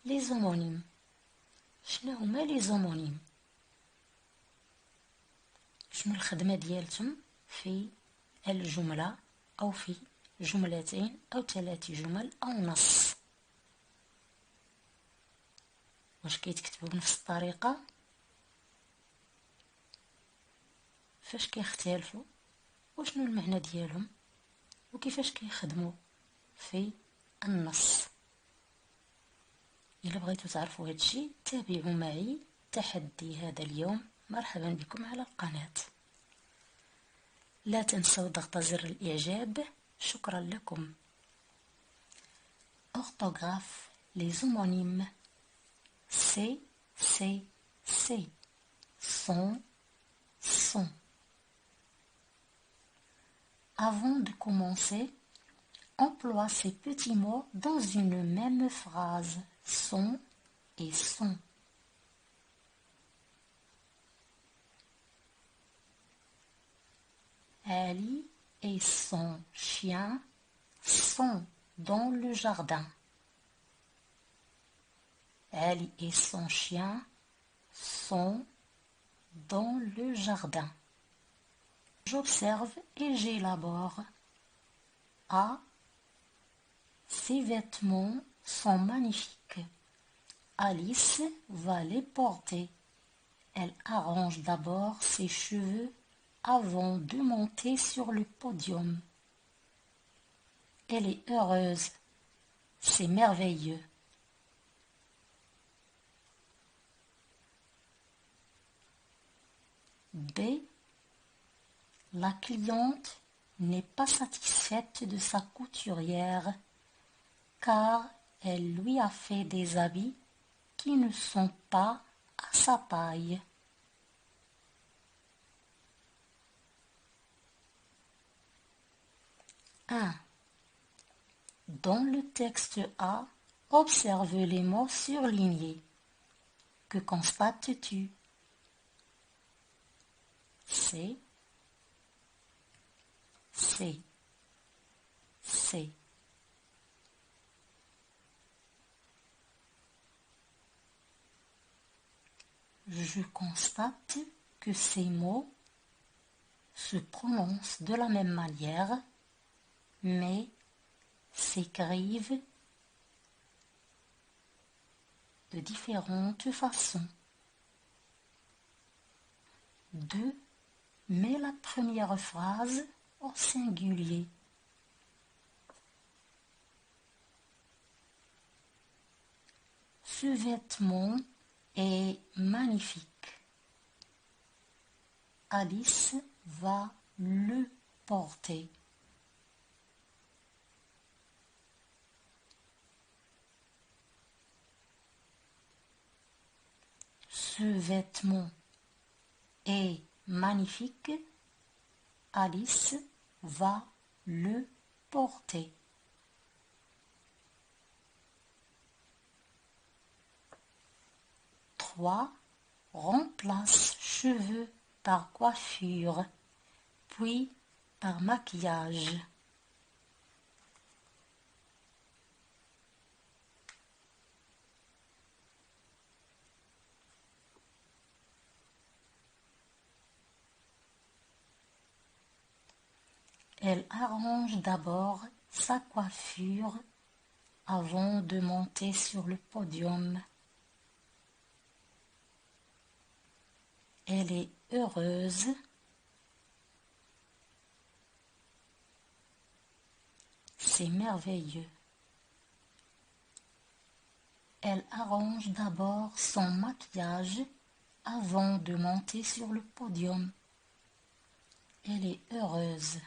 Les homonymes. شنو هما لي زومونيم؟ شنو الخدمة ديالتهم في الجملة أو في جملتين أو 3 جمل أو نص؟ واش كيتكتبوا بنفس الطريقة؟ فاش كيختلفوا؟ وشنو المعنى ديالهم؟ وكيفاش كيخدموا في النص؟ إلا بغيتوا تعرفوا هادشي تابعوا معي تحدي هذا اليوم. مرحبا بكم على القناة. لا تنسوا ضغط زر الإعجاب. شكرا لكم. Orthographe. Les homonymes. C, C, C. Son, son. Avant de commencer, emploie ces petits mots dans une même phrase. Son et son. Ali et son chien sont dans le jardin. Ali et son chien sont dans le jardin. J'observe et j'élabore. A. Ses vêtements sont magnifiques. Alice va les porter. Elle arrange d'abord ses cheveux avant de monter sur le podium. Elle est heureuse. C'est merveilleux. B. La cliente n'est pas satisfaite de sa couturière car elle lui a fait des habits qui ne sont pas à sa taille. Dans le texte A, observe les mots surlignés. Que constates-tu? C, C, C. Je constate que ces mots se prononcent de la même manière, mais s'écrivent de différentes façons. 2. Mets la première phrase au singulier. Ce vêtement est magnifique. Alice va le porter. Ce vêtement est magnifique. Alice va le porter. 3. Remplace cheveux par coiffure, puis par maquillage. Elle arrange d'abord sa coiffure avant de monter sur le podium. Elle est heureuse. C'est merveilleux. Elle arrange d'abord son maquillage avant de monter sur le podium. Elle est heureuse.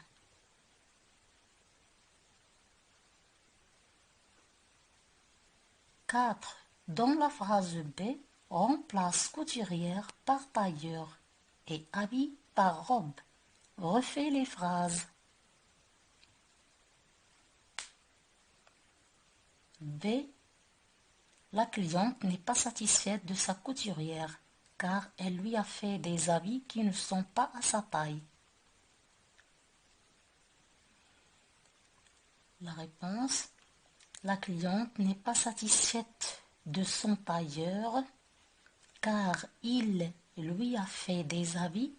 4. Dans la phrase B, remplace couturière par tailleur et habit par robe. Refais les phrases. B. La cliente n'est pas satisfaite de sa couturière car elle lui a fait des habits qui ne sont pas à sa taille. La réponse: la cliente n'est pas satisfaite de son tailleur, car il lui a fait des habits.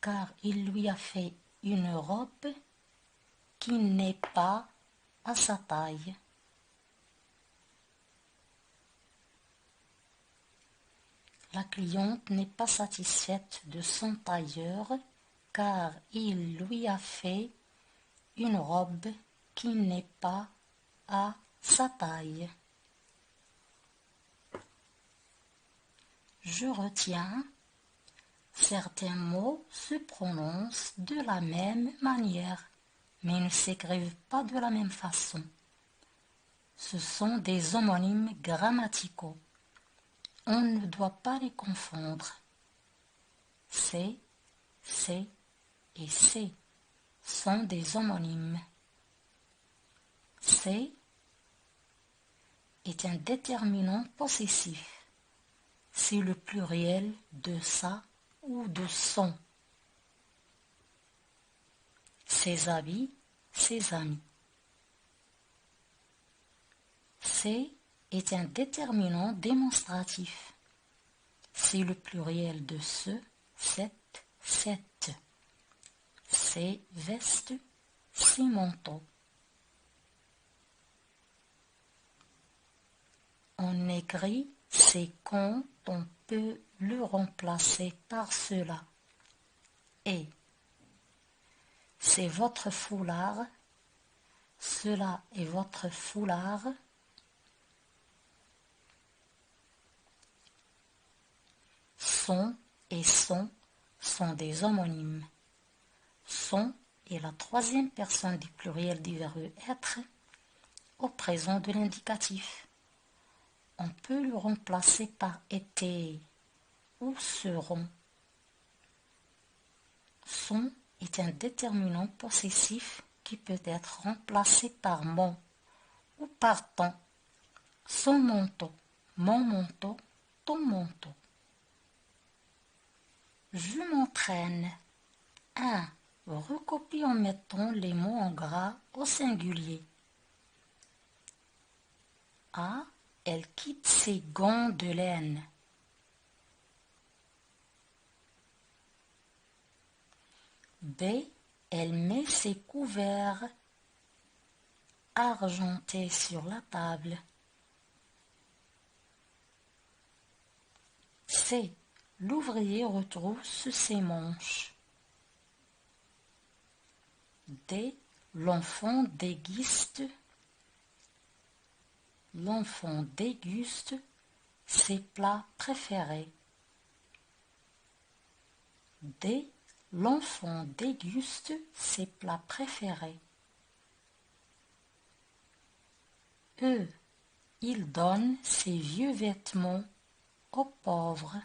Car il lui a fait une robe qui n'est pas à sa taille. La cliente n'est pas satisfaite de son tailleur car il lui a fait une robe qui n'est pas à sa taille. Je retiens, certains mots se prononcent de la même manière, mais ne s'écrivent pas de la même façon. Ce sont des homonymes grammaticaux. On ne doit pas les confondre. C'est et c'est sont des homonymes. C'est est un déterminant possessif. C'est le pluriel de ça ou de son. Ses habits, ses amis. C'est est un déterminant démonstratif. C'est le pluriel de ce, cette, cette. Ses vestes, ses manteaux. On écrit c'est quand on peut le remplacer par cela. Et c'est votre foulard, cela est votre foulard. Son et son sont des homonymes. Son est la troisième personne du pluriel du verbe être au présent de l'indicatif. On peut le remplacer par été ou seront. Son est un déterminant possessif qui peut être remplacé par mon ou par ton. Son manteau, mon manteau, ton manteau. Je m'entraîne. 1. Recopie en mettant les mots en gras au singulier. A. Elle quitte ses gants de laine. B. Elle met ses couverts argentés sur la table. C. L'ouvrier retrousse ses manches. D. L'enfant déguste ses plats préférés. D. L'enfant déguste ses plats préférés. E. Il donne ses vieux vêtements aux pauvres.